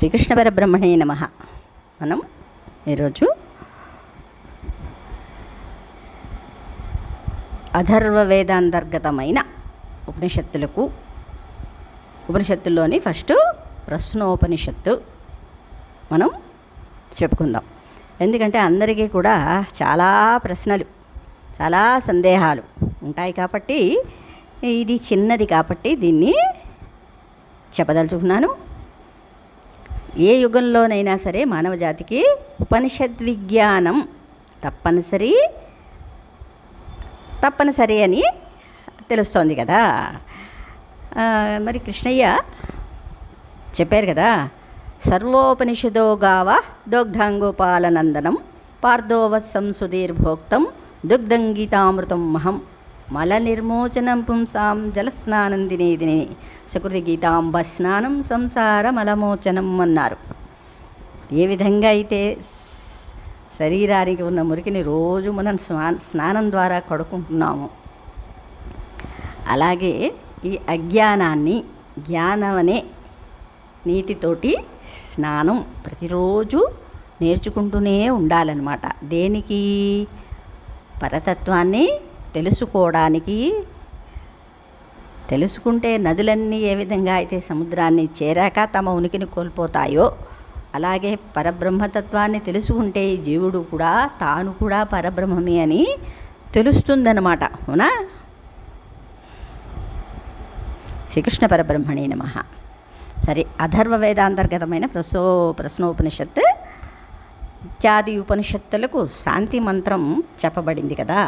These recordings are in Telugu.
శ్రీకృష్ణ పరబ్రహ్మణే నమః. మనం ఈరోజు అథర్వ వేదాంతర్గతమైన ఉపనిషత్తుల్లోని ఫస్ట్ ప్రశ్నోపనిషత్తు మనం చెప్పుకుందాం. ఎందుకంటే అందరికీ కూడా చాలా ప్రశ్నలు, చాలా సందేహాలు ఉంటాయి కాబట్టి ఇది చిన్నది కాబట్టి దీన్ని చెప్పదలుచుకున్నాను. ఏ యుగంలోనైనా సరే మానవ జాతికి ఉపనిషద్ విజ్ఞానం తప్పనిసరి అని తెలుస్తోంది కదా. మరి కృష్ణయ్య చెప్పారు కదా, సర్వోపనిషదో గావ దోగ్ధాంగోపాలనందనం పార్థోవత్సం సుధీర్భోక్తం దుగ్ధంగీతామృతం మహం మల నిర్మోచనం పుంసాం జలస్నానందినేదిని సకృతి గీతాంబ స్నానం సంసార మలమోచనం అన్నారు. ఏ విధంగా అయితే శరీరానికి ఉన్న మురికిని రోజు మనం స్నానం ద్వారా కడుక్కుంటున్నాము, అలాగే ఈ అజ్ఞానాన్ని జ్ఞానం అనే నీటితోటి స్నానం ప్రతిరోజు నేర్చుకుంటూనే ఉండాలన్నమాట. దేనికి? పరతత్వాన్ని తెలుసుకోవడానికి. తెలుసుకుంటే నదులన్నీ ఏ విధంగా అయితే సముద్రాన్ని చేరాక తమ ఉనికిని కోల్పోతాయో, అలాగే పరబ్రహ్మతత్వాన్ని తెలుసుకుంటే ఈ జీవుడు కూడా తాను కూడా పరబ్రహ్మమే అని తెలుస్తుందన్నమాట. అవునా? శ్రీకృష్ణ పరబ్రహ్మణే నమః. సరే, అథర్వ వేదాంతర్గతమైన ప్రశ్నోపనిషత్తు ఇత్యాది ఉపనిషత్తులకు శాంతి మంత్రం చెప్పబడింది కదా.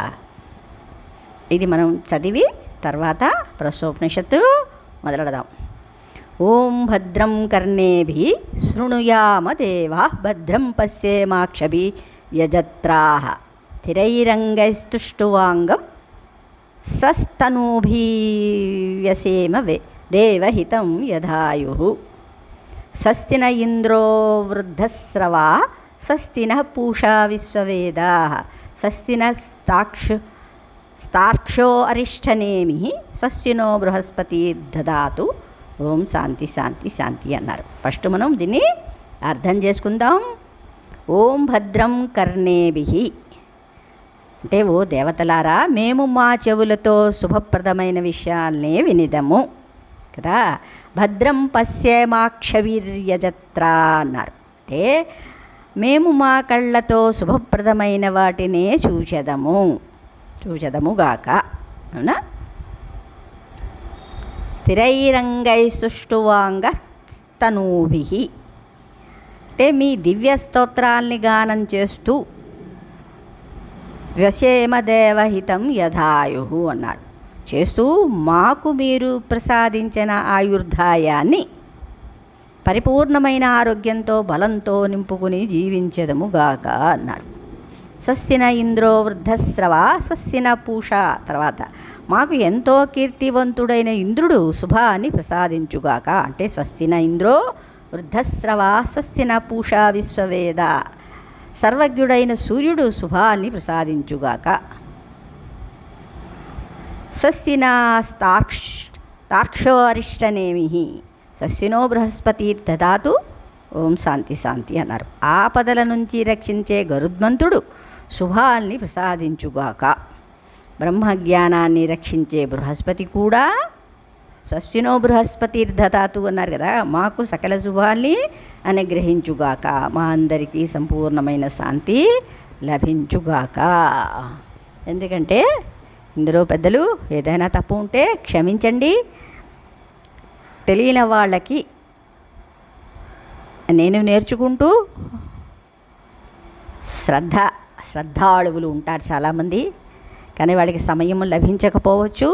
ఇది మనం చదివి తర్వాత ప్రశ్నోపనిషత్తు మొదలెడదాం. ఓం భద్రం కర్ణేభి శృణుయామ దేవా భద్రం పశ్యేమాక్షభి యజత్రాః స్థిరైరంగైస్తుష్టువాంగం సస్తనూభిర్వ్యసేమ దేవహితం యథాయుః. స్వస్తి న ఇంద్రో వృద్ధశ్రవా స్వస్తి నః పూషా విశ్వవేదాః స్వస్తి నస్తార్క్ష్యో అరిష్టనేమి స్వస్తినో బృహస్పతిర్దదాతు. ఓం శాంతి శాంతి శాంతి అన్నారు. ఫస్ట్ మనం దీన్ని అర్థం చేసుకుందాం. ఓం భద్రం కర్ణేభిః అంటే, ఓ దేవతలారా, మేము మా చెవులతో శుభప్రదమైన విషయాల్నే వినిదము కదా. భద్రం పశ్యేమాక్షవిర్యజత్రా అన్నారు. అంటే మేము మా కళ్ళతో శుభప్రదమైన వాటినే చూచెదముగాక. అవునా? స్థిరైరంగై సుష్టువాంగ స్తనూభిః అంటే మీ దివ్య స్తోత్రాల్ని గానం చేస్తూ వ్యసేమ దేవహితం యథాయుః అన్నారు. చేస్తూ మాకు మీరు ప్రసాదించిన ఆయుర్దాయాన్ని పరిపూర్ణమైన ఆరోగ్యంతో బలంతో నింపుకుని జీవించదముగాక అన్నారు. స్వస్తిన ఇంద్రో వృద్ధశ్రవ స్వస్తిన పూష తర్వాత మాకు ఎంతో కీర్తివంతుడైన ఇంద్రుడు శుభాన్ని ప్రసాదించుగాక. అంటే స్వస్తిన ఇంద్రో వృద్ధశ్రవ స్వస్తిన పూష విశ్వవేద సర్వజ్ఞుడైన సూర్యుడు శుభాన్ని ప్రసాదించుగాక. స్వస్తిన తార్క్ష్యో అరిష్టనేమి స్వస్తినో బృహస్పతిర్దదాతు. ఓం శాంతి శాంతి అన్నారు. ఆపదల నుంచి రక్షించే గరుత్మంతుడు శుభాల్ని ప్రసాదించుగాక. బ్రహ్మజ్ఞానాన్ని రక్షించే బృహస్పతి కూడా స్వస్తినో బృహస్పతిర్దదాతు అన్నారు కదా. మాకు సకల శుభాల్ని అనుగ్రహించుగాక, మా అందరికీ సంపూర్ణమైన శాంతి లభించుగాక. ఎందుకంటే ఇందులో పెద్దలు ఏదైనా తప్పు ఉంటే క్షమించండి. తెలియని వాళ్ళకి నేను నేర్చుకుంటూ శ్రద్ధాళువులు ఉంటారు చాలామంది, కానీ వాళ్ళకి సమయం లభించకపోవచ్చు.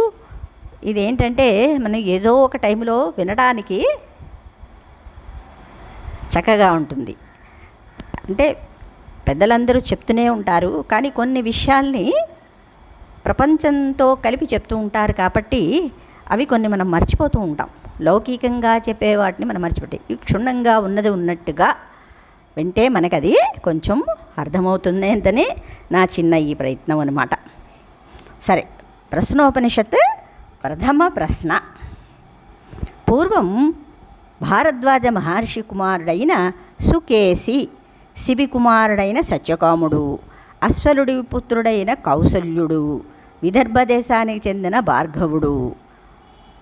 ఇదేంటంటే మనం ఏదో ఒక టైంలో వినడానికి చక్కగా ఉంటుంది. అంటే పెద్దలందరూ చెప్తూనే ఉంటారు, కానీ కొన్ని విషయాల్ని ప్రపంచంతో కలిపి చెప్తూ ఉంటారు కాబట్టి అవి కొన్ని మనం మర్చిపోతూ ఉంటాం. లౌకికంగా చెప్పే వాటిని మనం మర్చిపోతాం. క్షుణ్ణంగా ఉన్నది ఉన్నట్టుగా వింటే మనకది కొంచెం అర్థమవుతుంది అంతనే నా చిన్న ఈ ప్రయత్నం అన్నమాట. సరే, ప్రశ్నోపనిషత్ ప్రథమ ప్రశ్న. పూర్వం భారద్వాజ మహర్షి కుమారుడైన సుకేసి, శిబి కుమారుడైన సత్యకాముడు, అశ్వలుడి పుత్రుడైన కౌసల్యుడు, విదర్భ దేశానికి చెందిన భార్గవుడు,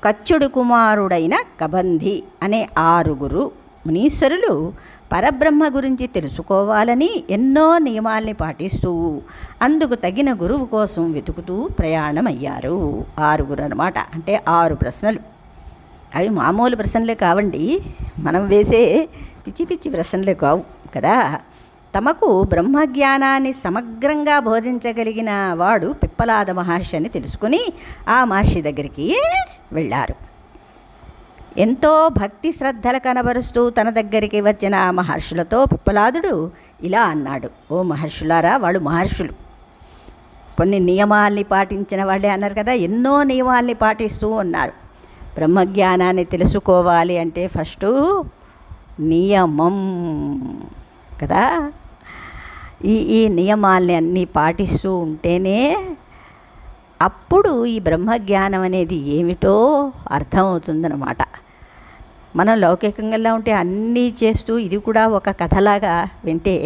కచ్చుడు కుమారుడైన కబంధి అనే 6 మునీశ్వరులు పరబ్రహ్మ గురించి తెలుసుకోవాలని ఎన్నో నియమాల్ని పాటిస్తూ అందుకు తగిన గురువు కోసం వెతుకుతూ ప్రయాణమయ్యారు. 6 అన్నమాట. అంటే 6 ప్రశ్నలు. అవి మామూలు ప్రశ్నలే కావండి, మనం వేసే పిచ్చి పిచ్చి ప్రశ్నలే కావు కదా. తమకు బ్రహ్మజ్ఞానాన్ని సమగ్రంగా బోధించగలిగిన వాడు పిప్పలాద మహర్షి అని తెలుసుకుని ఆ మహర్షి దగ్గరికి వెళ్ళారు. ఎంతో భక్తి శ్రద్ధలు కనబరుస్తూ తన దగ్గరికి వచ్చిన ఆ మహర్షులతో పిప్పలాదుడు ఇలా అన్నాడు. ఓ మహర్షులారా, వాళ్ళు మహర్షులు, కొన్ని నియమాల్ని పాటించిన వాళ్ళే అన్నారు కదా, ఎన్నో నియమాల్ని పాటిస్తూ ఉన్నారు. బ్రహ్మజ్ఞానాన్ని తెలుసుకోవాలి అంటే ఫస్టు నియమం కదా. ఈ నియమాల్ని అన్నీ పాటిస్తూ ఉంటేనే అప్పుడు ఈ బ్రహ్మజ్ఞానం అనేది ఏమిటో అర్థమవుతుందన్నమాట. మనం లౌకికంగా ఉంటే అన్నీ చేస్తూ ఇది కూడా ఒక కథలాగా వింటే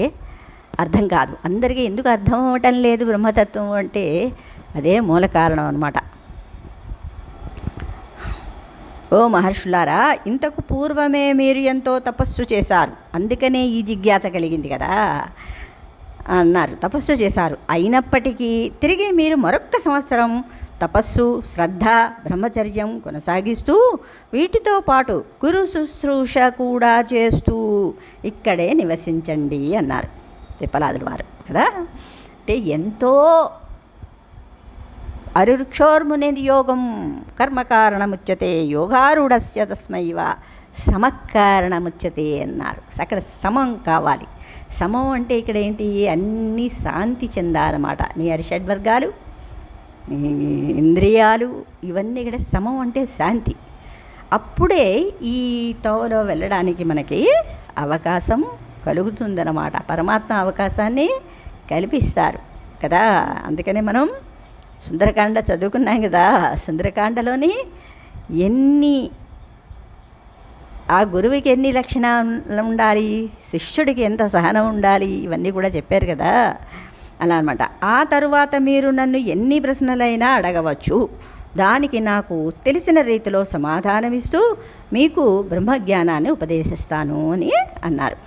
అర్థం కాదు. అందరికీ ఎందుకు అర్థం అవ్వటం లేదు బ్రహ్మతత్వం అంటే అదే మూల కారణం అన్నమాట. ఓ మహర్షులారా, ఇంతకు పూర్వమే మీరు ఎంతో తపస్సు చేశారు, అందుకనే ఈ జిజ్ఞాస కలిగింది కదా అన్నారు. తపస్సు చేశారు, అయినప్పటికీ తిరిగి మీరు మరొక్క సంవత్సరం తపస్సు, శ్రద్ధ, బ్రహ్మచర్యం కొనసాగిస్తూ వీటితో పాటు గురు శుశ్రూష కూడా చేస్తూ ఇక్కడే నివసించండి అన్నారు పిప్పలాదుల వారు కదా. అంటే ఎంతో అరుక్షోర్మునిర్యోగం కర్మకారణముచ్యతే యోగారూఢస్య తస్మైవ సమకారణముచ్యతే అన్నారు. అక్కడ సమం కావాలి. సమం అంటే ఇక్కడ ఏంటి, అన్నీ శాంతి చెందాలన్నమాట. నీ షడ్వర్గాలు, ఇంద్రియాలు ఇవన్నీ ఇక్కడ సమం అంటే శాంతి. అప్పుడే ఈ తోవలో వెళ్ళడానికి మనకి అవకాశం కలుగుతుందన్నమాట. పరమాత్మ అవకాశాన్ని కల్పిస్తారు కదా. అందుకనే మనం సుందరకాండ చదువుకున్నాం కదా. సుందరకాండలోని ఆ గురువుకి ఎన్ని లక్షణాలు ఉండాలి, శిష్యుడికి ఎంత సహనం ఉండాలి, ఇవన్నీ కూడా చెప్పారు కదా. అలా అన్నమాట. ఆ తరువాత మీరు నన్ను ఎన్ని ప్రశ్నలైనా అడగవచ్చు, దానికి నాకు తెలిసిన రీతిలో సమాధానమిస్తూ మీకు బ్రహ్మజ్ఞానాన్ని ఉపదేశిస్తాను అని అన్నారు.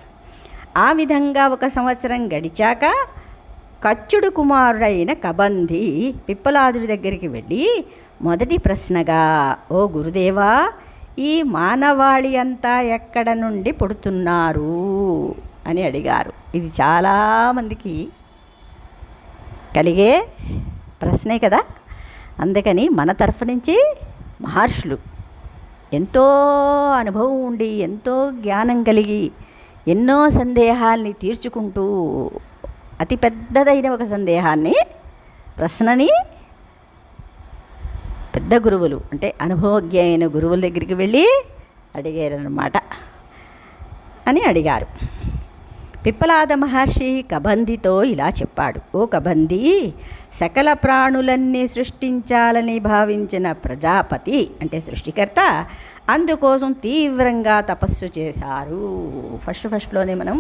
ఆ విధంగా 1 సంవత్సరం గడిచాక కచ్చుడు కుమారుడైన కబంధి పిప్పలాదుడి దగ్గరికి వెళ్ళి మొదటి ప్రశ్నగా, ఓ గురుదేవా, ఈ మానవాళి అంతా ఎక్కడ నుండి పుడుతున్నారు అని అడిగారు. ఇది చాలామందికి కలిగే ప్రశ్నే కదా. అందుకని మన తరఫు నుంచి మహర్షులు ఎంతో అనుభవం ఉండి ఎంతో జ్ఞానం కలిగి ఎన్నో సందేహాల్ని తీర్చుకుంటూ అతి పెద్దదైన ఒక సందేహాన్ని, ప్రశ్నని పెద్ద గురువులు అంటే అనుభవజ్ఞమైన గురువుల దగ్గరికి వెళ్ళి అడిగారన్నమాట అని అడిగారు. పిప్పలాద మహర్షి కబంధితో ఇలా చెప్పాడు. ఓ కబంధి, సకల ప్రాణులన్నీ సృష్టించాలని భావించిన ప్రజాపతి అంటే సృష్టికర్త అందుకోసం తీవ్రంగా తపస్సు చేశారు. ఫస్ట్లోనే మనం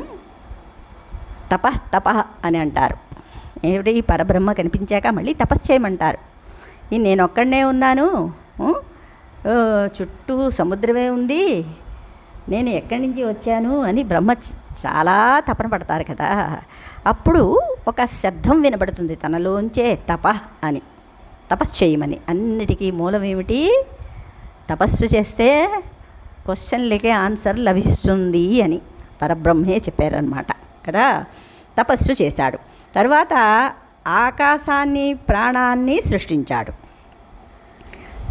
తప అని అంటారు. ఏమిటి, పరబ్రహ్మ కనిపించాక మళ్ళీ తపస్సు చేయమంటారు. నేను ఒక్కడనే ఉన్నాను, చుట్టూ సముద్రమే ఉంది, నేను ఎక్కడి నుంచి వచ్చాను అని బ్రహ్మ చాలా తపన పడతారు కదా. అప్పుడు ఒక శబ్దం వినబడుతుంది తనలోంచే అని, తపస్సు చేయమని. అన్నిటికీ మూలం ఏమిటి, తపస్సు చేస్తే క్వశ్చన్లకే ఆన్సర్ లభిస్తుంది అని పరబ్రహ్మే చెప్పారనమాట కదా. తపస్సు చేశాడు. తర్వాత ఆకాశాన్ని ప్రాణాన్ని సృష్టించాడు.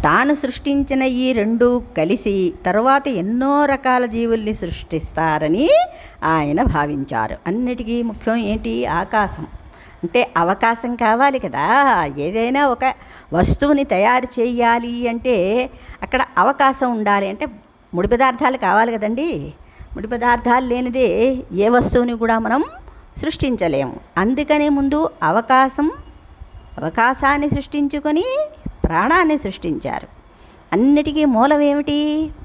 తాను సృష్టించిన ఈ 2 కలిసి తరువాత ఎన్నో రకాల జీవుల్ని సృష్టిస్తారని ఆయన భావించారు. అన్నిటికీ ముఖ్యం ఏంటి, ఆకాశం. అంటే అవకాశం కావాలి కదా. ఏదైనా ఒక వస్తువుని తయారు చేయాలి అంటే అక్కడ అవకాశం ఉండాలి. అంటే ముడి పదార్థాలు కావాలి కదండి. ముడి పదార్థాలు లేనిదే ఏ వస్తువుని కూడా మనం సృష్టించలేము. అందుకనే ముందు అవకాశాన్ని సృష్టించుకొని ప్రాణాన్ని సృష్టించారు. అన్నిటికీ మూలం ఏమిటి,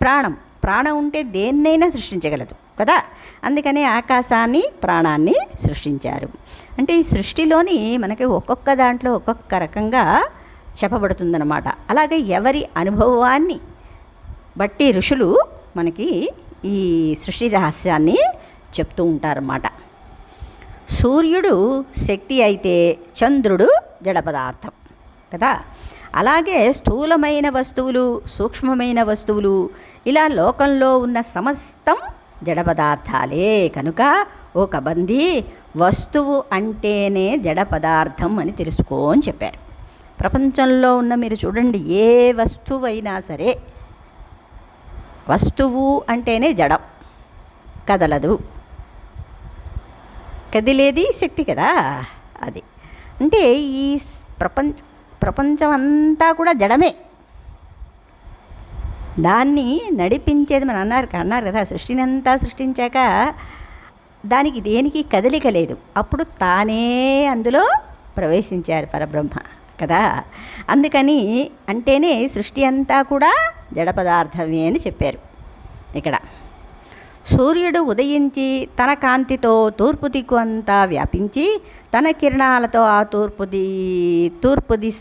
ప్రాణం. ప్రాణం ఉంటే దేన్నైనా సృష్టించగలదు కదా. అందుకనే ఆకాశాన్ని, ప్రాణాన్ని సృష్టించారు. అంటే ఈ సృష్టిలోని మనకి ఒక్కొక్క దాంట్లో ఒక్కొక్క రకంగా చెప్పబడుతుందన్నమాట. అలాగే ఎవరి అనుభవాన్ని బట్టి ఋషులు మనకి ఈ సృష్టి రహస్యాన్ని చెప్తూ ఉంటారన్నమాట. సూర్యుడు శక్తి అయితే చంద్రుడు జడ పదార్థం కదా. అలాగే స్థూలమైన వస్తువులు, సూక్ష్మమైన వస్తువులు, ఇలా లోకంలో ఉన్న సమస్తం జడ పదార్థాలే. కనుక ఓ కబంది, వస్తువు అంటేనే జడ పదార్థం అని తెలుసుకో అని చెప్పారు. ప్రపంచంలో ఉన్న మీరు చూడండి, ఏ వస్తువైనా సరే వస్తువు అంటేనే జడం, కదలదు. కదిలేది శక్తి కదా. అది అంటే ఈ ప్రపంచం అంతా కూడా జడమే. దాన్ని నడిపించేది మనం అన్నారు కదా, సృష్టిని అంతా సృష్టించాక దానికి దేనికి కదలిక లేదు. అప్పుడు తానే అందులో ప్రవేశించారు పరబ్రహ్మ కదా. అందుకని అంటేనే సృష్టి అంతా కూడా జడ పదార్థమే అని చెప్పారు ఇక్కడ. సూర్యుడు ఉదయించి తన కాంతితో తూర్పు దిక్కు అంతా వ్యాపించి తన కిరణాలతో ఆ తూర్పు దిశ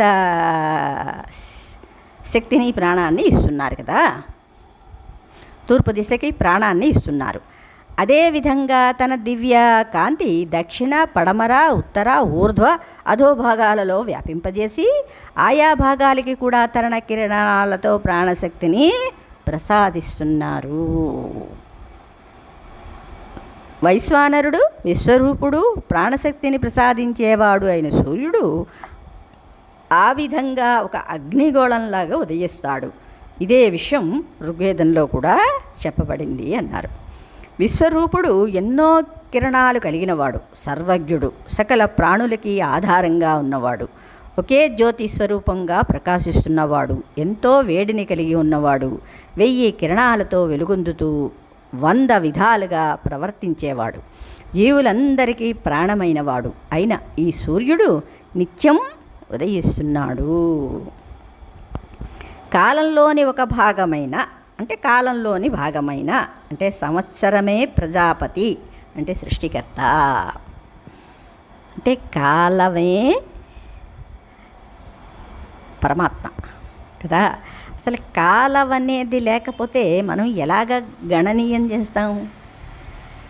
శక్తిని, ప్రాణాన్ని ఇస్తున్నారు కదా. తూర్పు దిశకి ప్రాణాన్ని ఇస్తున్నారు. అదేవిధంగా తన దివ్య కాంతి దక్షిణ, పడమర, ఉత్తర, ఊర్ధ్వ, అధోభాగాలలో వ్యాపింపజేసి ఆయా భాగాలకి కూడా తన కిరణాలతో ప్రాణశక్తిని ప్రసాదిస్తున్నారు. వైశ్వానరుడు, విశ్వరూపుడు, ప్రాణశక్తిని ప్రసాదించేవాడు అయిన సూర్యుడు ఆ విధంగా ఒక అగ్నిగోళంలాగా ఉదయిస్తాడు. ఇదే విషయం ఋగ్వేదంలో కూడా చెప్పబడింది అన్నారు. విశ్వరూపుడు ఎన్నో కిరణాలు కలిగినవాడు, సర్వజ్ఞుడు, సకల ప్రాణులకి ఆధారంగా ఉన్నవాడు, ఒకే జ్యోతి స్వరూపంగా ప్రకాశిస్తున్నవాడు, ఎంతో వేడిని కలిగి ఉన్నవాడు, 1000 కిరణాలతో వెలుగొందుతూ 100 విధాలుగా ప్రవర్తించేవాడు, జీవులందరికీ ప్రాణమైనవాడు అయిన ఈ సూర్యుడు నిత్యం ఉదయిస్తున్నాడు. కాలంలోని ఒక భాగమైన అంటే సంవత్సరమే ప్రజాపతి అంటే సృష్టికర్త. అంటే కాలమే పరమాత్మ కదా. అసలు కాలం అనేది లేకపోతే మనం ఎలాగ గణనీయం చేస్తాం?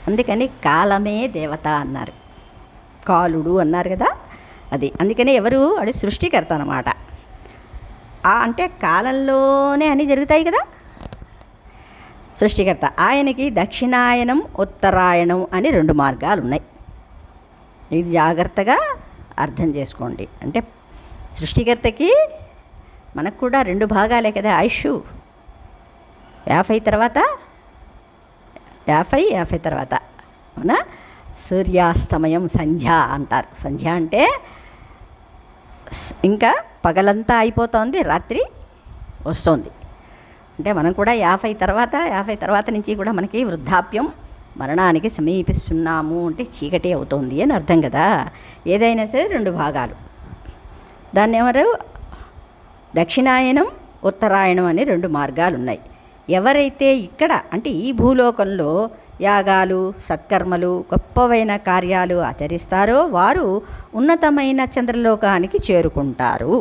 అందుకని కాలమే దేవత అన్నారు, కాలుడు అన్నారు కదా. అది అందుకని ఎవరు అది సృష్టికర్త అన్నమాట. అంటే కాలంలోనే అన్నీ జరుగుతాయి కదా. సృష్టికర్త ఆయనకి దక్షిణాయనం, ఉత్తరాయణం అని 2 మార్గాలు ఉన్నాయి. ఇది జాగ్రత్తగా అర్థం చేసుకోండి. అంటే సృష్టికర్తకి మనకు కూడా 2 భాగాలే కదా. ఆయుష్ 50 తర్వాత 50 తర్వాత అవునా. సూర్యాస్తమయం సంధ్య అంటారు. సంధ్య అంటే ఇంకా పగలంతా అయిపోతుంది, రాత్రి వస్తుంది. అంటే మనం కూడా 50 తర్వాత నుంచి కూడా మనకి వృద్ధాప్యం, మరణానికి సమీపిస్తున్నాము. అంటే చీకటి అవుతోంది అని అర్థం కదా. ఏదైనా సరే 2 భాగాలు. దాన్ని ఎవరు దక్షిణాయనం, ఉత్తరాయణం అని 2 మార్గాలు ఉన్నాయి. ఎవరైతే ఇక్కడ అంటే ఈ భూలోకంలో యాగాలు, సత్కర్మలు, గొప్పవైన కార్యాలు ఆచరిస్తారో వారు ఉన్నతమైన చంద్రలోకానికి చేరుకుంటారు.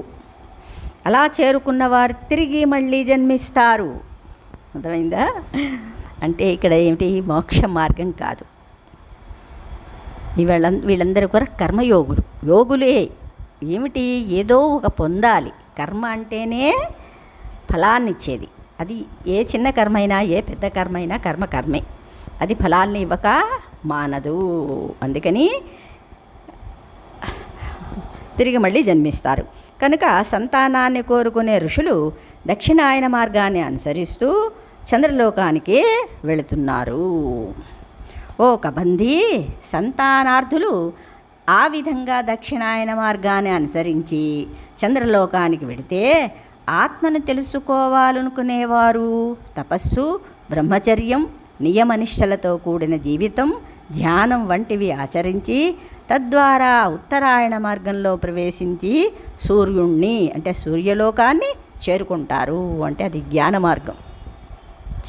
అలా చేరుకున్న వారు తిరిగి మళ్ళీ జన్మిస్తారు. అర్థమైందా? అంటే ఇక్కడ ఏమిటి, మోక్ష మార్గం కాదు. వీళ్ళందరూ కూడా కర్మయోగులు, యోగులే. ఏమిటి, ఏదో ఒక పొందాలి. కర్మ అంటేనే ఫలాన్ని ఇచ్చేది. అది ఏ చిన్న కర్మైనా, ఏ పెద్ద కర్మైనా కర్మే. అది ఫలాన్ని ఇవ్వక మానదు. అందుకని తిరిగి మళ్ళీ జన్మిస్తారు. కనుక సంతానాన్ని కోరుకునే ఋషులు దక్షిణాయన మార్గాన్ని అనుసరిస్తూ చంద్రలోకానికి వెళుతున్నారు. ఓ కబంధి, సంతానార్థులు ఆ విధంగా దక్షిణాయన మార్గాన్ని అనుసరించి చంద్రలోకానికి వెళితే ఆత్మను తెలుసుకోవాలనుకునేవారు తపస్సు, బ్రహ్మచర్యం, నియమనిష్టలతో కూడిన జీవితం, ధ్యానం వంటివి ఆచరించి తద్వారా ఉత్తరాయణ మార్గంలో ప్రవేశించి సూర్యుణ్ణి అంటే సూర్యలోకాన్ని చేరుకుంటారు. అంటే అది జ్ఞాన మార్గం.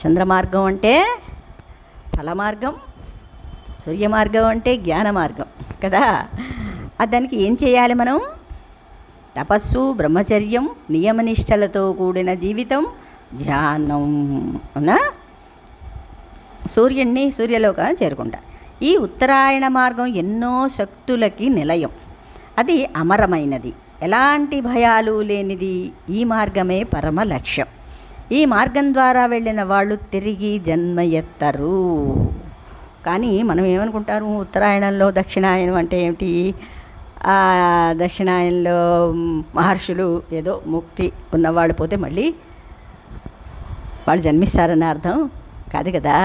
చంద్రమార్గం అంటే ఫల మార్గం, సూర్యమార్గం అంటే జ్ఞాన మార్గం కదా. దానికి ఏం చేయాలి మనం? తపస్సు, బ్రహ్మచర్యం, నియమనిష్టలతో కూడిన జీవితం, ధ్యానం. అవునా? సూర్యలోకాన్ని చేరుకుంటా. ఈ ఉత్తరాయణ మార్గం ఎన్నో శక్తులకి నిలయం. అది అమరమైనది, ఎలాంటి భయాలు లేనిది. ఈ మార్గమే పరమ లక్ష్యం. ఈ మార్గం ద్వారా వెళ్ళిన వాళ్ళు తిరిగి జన్మ ఎత్తరు. కానీ మనం ఏమనుకుంటారు, ఉత్తరాయణంలో దక్షిణాయనం అంటే ఏమిటి? దక్షిణాయనంలో మహర్షులు ఏదో ముక్తి ఉన్నవాళ్ళు పోతే మళ్ళీ వాళ్ళు జన్మిస్తారని అర్థం కాదు కదా.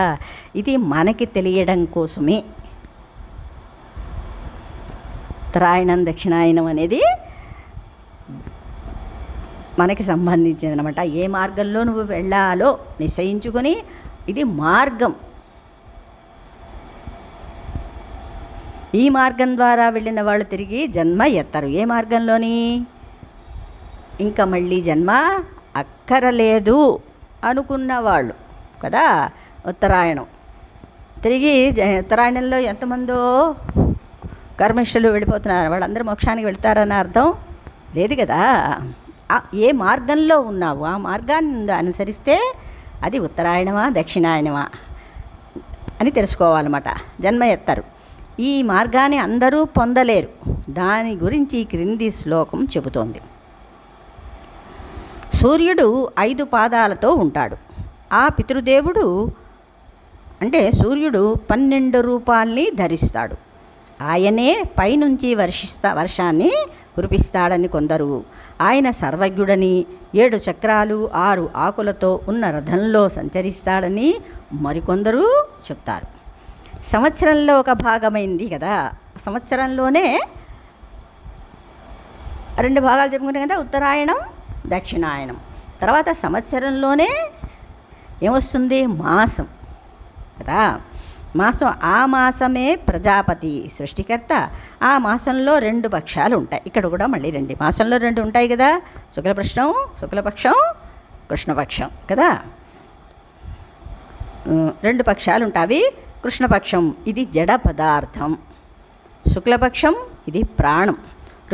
ఇది మనకి తెలియడం కోసమే ఉత్తరాయణం దక్షిణాయనం అనేది మనకి సంబంధించింది అనమాట. ఏ మార్గంలో నువ్వు వెళ్ళాలో నిశ్చయించుకొని, ఇది మార్గం. ఈ మార్గం ద్వారా వెళ్ళిన వాళ్ళు తిరిగి జన్మ ఎత్తరు. ఏ మార్గంలోని? ఇంకా మళ్ళీ జన్మ అక్కరలేదు అనుకున్న వాళ్ళు కదా. ఉత్తరాయణం తిరిగి ఉత్తరాయణంలో ఎంతమందో కర్మిష్ఠులు వెళ్ళిపోతున్నారు, వాళ్ళందరూ మోక్షానికి వెళ్తారని అర్థం లేదు కదా. ఏ మార్గంలో ఉన్నావు ఆ మార్గాన్ని అనుసరిస్తే అది ఉత్తరాయణమా దక్షిణాయనమా అని తెలుసుకోవాలన్నమాట. జన్మ ఎత్తారు. ఈ మార్గాన్ని అందరూ పొందలేరు. దాని గురించి క్రింది శ్లోకం చెబుతోంది. సూర్యుడు 5 పాదాలతో ఉంటాడు. ఆ పితృదేవుడు అంటే సూర్యుడు 12 రూపాల్ని ధరిస్తాడు. ఆయనే పైనుంచి వర్షాన్ని కురిపిస్తాడని కొందరు, ఆయన సర్వజ్ఞుడని, 7 చక్రాలు 6 ఆకులతో ఉన్న రథంలో సంచరిస్తాడని మరికొందరు చెప్తారు. సంవత్సరంలో ఒక భాగమైంది కదా. సంవత్సరంలోనే 2 భాగాలు చెప్పుకుంటాం కదా, ఉత్తరాయణం దక్షిణాయనం. తర్వాత సంవత్సరంలోనే ఏమొస్తుంది? మాసం కదా. మాసం, ఆ మాసమే ప్రజాపతి సృష్టికర్త. ఆ మాసంలో 2 పక్షాలు ఉంటాయి. ఇక్కడ కూడా మళ్ళీ 2 మాసంలో 2 ఉంటాయి కదా. శుక్లపక్షం కృష్ణపక్షం కదా. 2 పక్షాలు ఉంటాయి. కృష్ణపక్షం ఇది జడ పదార్థం, శుక్లపక్షం ఇది ప్రాణం.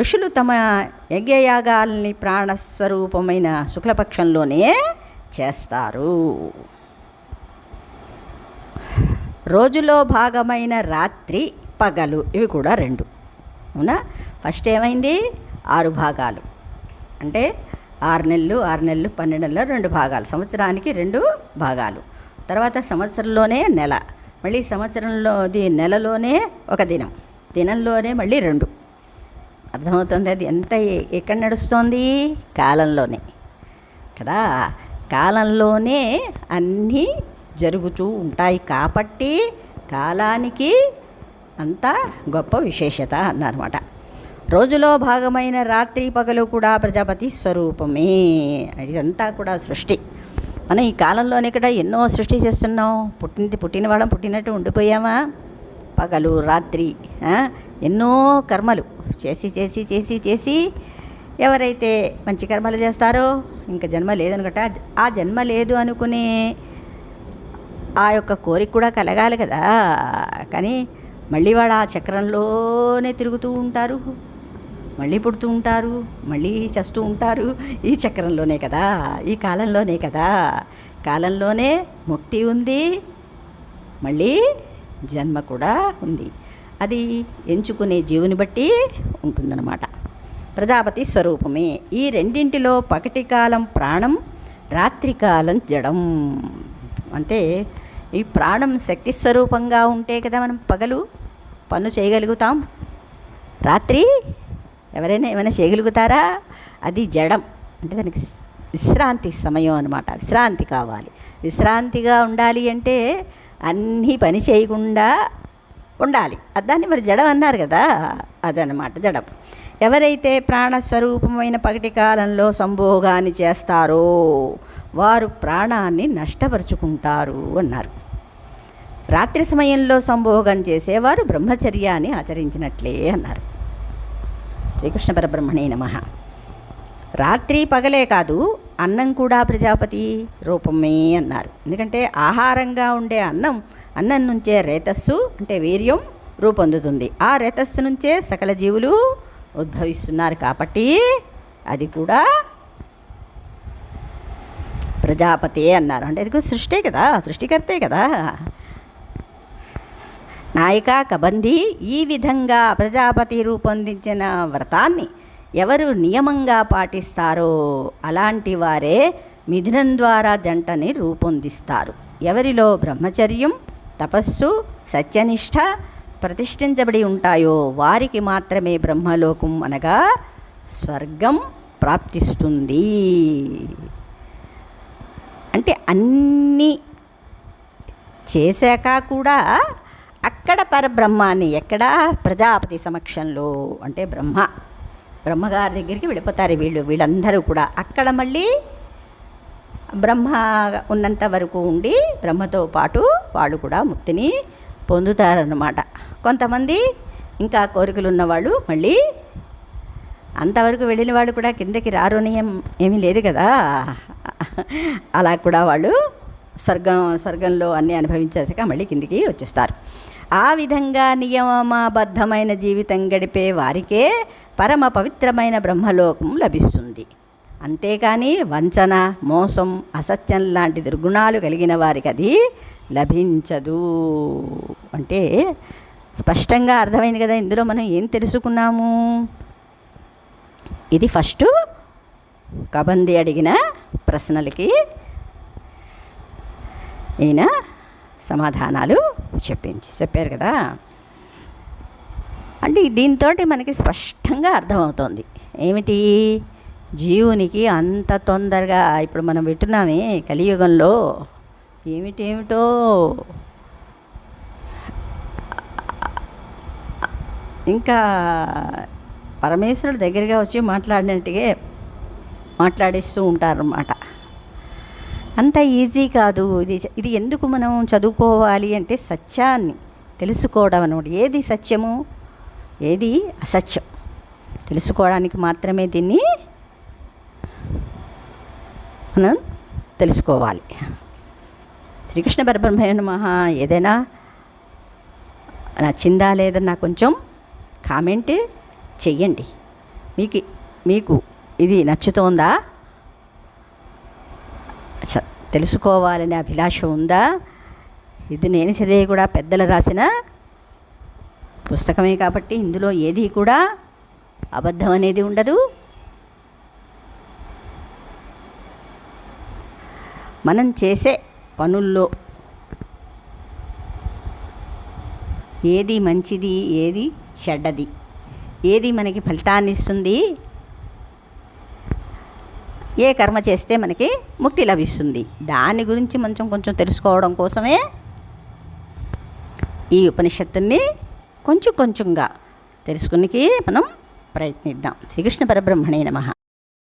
ఋషులు తమ యజ్ఞయాగాల్ని ప్రాణస్వరూపమైన శుక్లపక్షంలోనే చేస్తారు. రోజులో భాగమైన రాత్రి పగలు ఇవి కూడా 2. అవునా? ఫస్ట్ ఏమైంది? 6 భాగాలు అంటే 6 నెలలు 12 నెలలు 2 భాగాలు, సంవత్సరానికి 2 భాగాలు. తర్వాత సంవత్సరంలోనే నెల, మళ్ళీ సంవత్సరంలో నెలలోనే ఒక దినం, దినంలోనే మళ్ళీ 2. అర్థమవుతుంది? అది ఎంత ఎక్కడ నడుస్తోంది? కాలంలోనే కదా. కాలంలోనే అన్నీ జరుగుతూ ఉంటాయి కాబట్టి కాలానికి అంత గొప్ప విశేషత అన్నమాట. రోజులో భాగమైన రాత్రి పగలు కూడా ప్రజాపతి స్వరూపమే. ఇదంతా కూడా సృష్టి. మనం ఈ కాలంలోనే ఇక్కడ ఎన్నో సృష్టి చేస్తున్నాం. పుట్టిన వాళ్ళం పుట్టినట్టు ఉండిపోయామా? పగలు రాత్రి ఎన్నో కర్మలు చేసి ఎవరైతే మంచి కర్మలు చేస్తారో ఇంకా జన్మ లేదనుకుంటా. ఆ జన్మ లేదు అనుకునే ఆ యొక్క కోరిక కూడా కలగాలి కదా. కానీ మళ్ళీ వాళ్ళు ఆ చక్రంలోనే తిరుగుతూ ఉంటారు, మళ్ళీ పుడుతూ ఉంటారు, మళ్ళీ చస్తూ ఉంటారు. ఈ చక్రంలోనే కదా, ఈ కాలంలోనే కదా. కాలంలోనే ముక్తి ఉంది, మళ్ళీ జన్మ కూడా ఉంది. అది ఎంచుకునే జీవుని బట్టి ఉంటుందన్నమాట. ప్రజాపతి స్వరూపమే. ఈ రెండింటిలో పగటి కాలం ప్రాణం, రాత్రికాలం జడం. అంటే ఈ ప్రాణం శక్తి స్వరూపంగా ఉంటే కదా మనం పగలు పనులు చేయగలుగుతాం. రాత్రి ఎవరైనా ఏమైనా చేయగలుగుతారా? అది జడం. అంటే దానికి విశ్రాంతి సమయం అన్నమాట. విశ్రాంతి కావాలి. విశ్రాంతిగా ఉండాలి అంటే అన్నీ పని చేయకుండా ఉండాలి. దాన్ని మరి జడం అన్నారు కదా, అదనమాట జడం. ఎవరైతే ప్రాణస్వరూపమైన పగటి కాలంలో సంభోగాన్ని చేస్తారో వారు ప్రాణాన్ని నష్టపరుచుకుంటారు అన్నారు. రాత్రి సమయంలో సంభోగం చేసేవారు బ్రహ్మచర్యాన్ని ఆచరించినట్లే అన్నారు. శ్రీకృష్ణ పరబ్రహ్మణే నమః. రాత్రి పగలే కాదు, అన్నం కూడా ప్రజాపతి రూపమే అన్నారు. ఎందుకంటే ఆహారంగా ఉండే అన్నం నుంచే రేతస్సు అంటే వీర్యం రూపొందుతుంది. ఆ రేతస్సు నుంచే సకల జీవులు ఉద్భవిస్తున్నారు కాబట్టి అది కూడా ప్రజాపతి అన్నారు. అంటే అది సృష్టే కదా, సృష్టికర్తే కదా. నాయిక కబంధి ఈ విధంగా ప్రజాపతి రూపొందించిన వ్రతాన్ని ఎవరు నియమంగా పాటిస్తారో అలాంటి వారే మిథునం ద్వారా జంటని రూపొందిస్తారు. ఎవరిలో బ్రహ్మచర్యం, తపస్సు, సత్యనిష్ట ప్రతిష్ఠించబడి ఉంటాయో వారికి మాత్రమే బ్రహ్మలోకం అనగా స్వర్గం ప్రాప్తిస్తుంది. అంటే అన్నీ చేశాక కూడా అక్కడ పరబ్రహ్మాన్ని ఎక్కడ ప్రజాపతి సమక్షంలో అంటే బ్రహ్మగారి దగ్గరికి వెళ్ళిపోతారు వీళ్ళందరూ కూడా. అక్కడ మళ్ళీ బ్రహ్మ ఉన్నంత వరకు ఉండి బ్రహ్మతో పాటు వాళ్ళు కూడా ముక్తిని పొందుతారన్నమాట. కొంతమంది ఇంకా కోరికలు ఉన్నవాళ్ళు మళ్ళీ అంతవరకు వెళ్ళిన వాళ్ళు కూడా కిందకి రారునియం ఏమీ లేదు కదా. అలా కూడా వాళ్ళు స్వర్గంలో అన్నీ అనుభవించాక మళ్ళీ కిందికి వచ్చేస్తారు. ఆ విధంగా నియమబద్ధమైన జీవితం గడిపే వారికే పరమ పవిత్రమైన బ్రహ్మలోకం లభిస్తుంది. అంతేకాని వంచన, మోసం, అసత్యం లాంటి దుర్గుణాలు కలిగిన వారికి అది లభించదు. అంటే స్పష్టంగా అర్థమైంది కదా. ఇందులో మనం ఏం తెలుసుకున్నాము? ఇది ఫస్ట్ కబంది అడిగిన ప్రశ్నలకి ఈయన సమాధానాలు చెప్పారు కదా. అంటే దీంతో మనకి స్పష్టంగా అర్థమవుతోంది ఏమిటి, జీవునికి అంత తొందరగా ఇప్పుడు మనం వింటున్నామే కలియుగంలో ఏమిటో ఇంకా పరమేశ్వరుడు దగ్గరగా వచ్చి మాట్లాడినట్టుగా మాట్లాడిస్తూ ఉంటారన్నమాట. అంత ఈజీ కాదు ఇది. ఎందుకు మనం చదువుకోవాలి అంటే సత్యాన్ని తెలుసుకోవడం అన్నమాట. ఏది సత్యము, ఏది అసత్యం తెలుసుకోవడానికి మాత్రమే దీన్ని మనం తెలుసుకోవాలి. శ్రీకృష్ణ పరబ్రహ్మణే నమః. ఏదైనా నచ్చిందా లేదని నాకు కొంచెం కామెంట్ చెయ్యండి. మీకు ఇది నచ్చుతోందా, తెలుసుకోవాలనే అభిలాష ఉందా? ఇది నేను చదివే కూడా పెద్దలు రాసిన పుస్తకమే కాబట్టి ఇందులో ఏది కూడా అబద్ధం అనేది ఉండదు. మనం చేసే పనుల్లో ఏది మంచిది, ఏది చెడ్డది, ఏది మనకి ఫలితాన్ని ఇస్తుంది, ఏ కర్మ చేస్తే మనకి ముక్తి లభిస్తుంది, దాని గురించి కొంచెం తెలుసుకోవడం కోసమే ఈ ఉపనిషత్తుని కొంచెంగా తెలుసుకునికి మనం ప్రయత్నిద్దాం. శ్రీకృష్ణ పరబ్రహ్మణే నమః.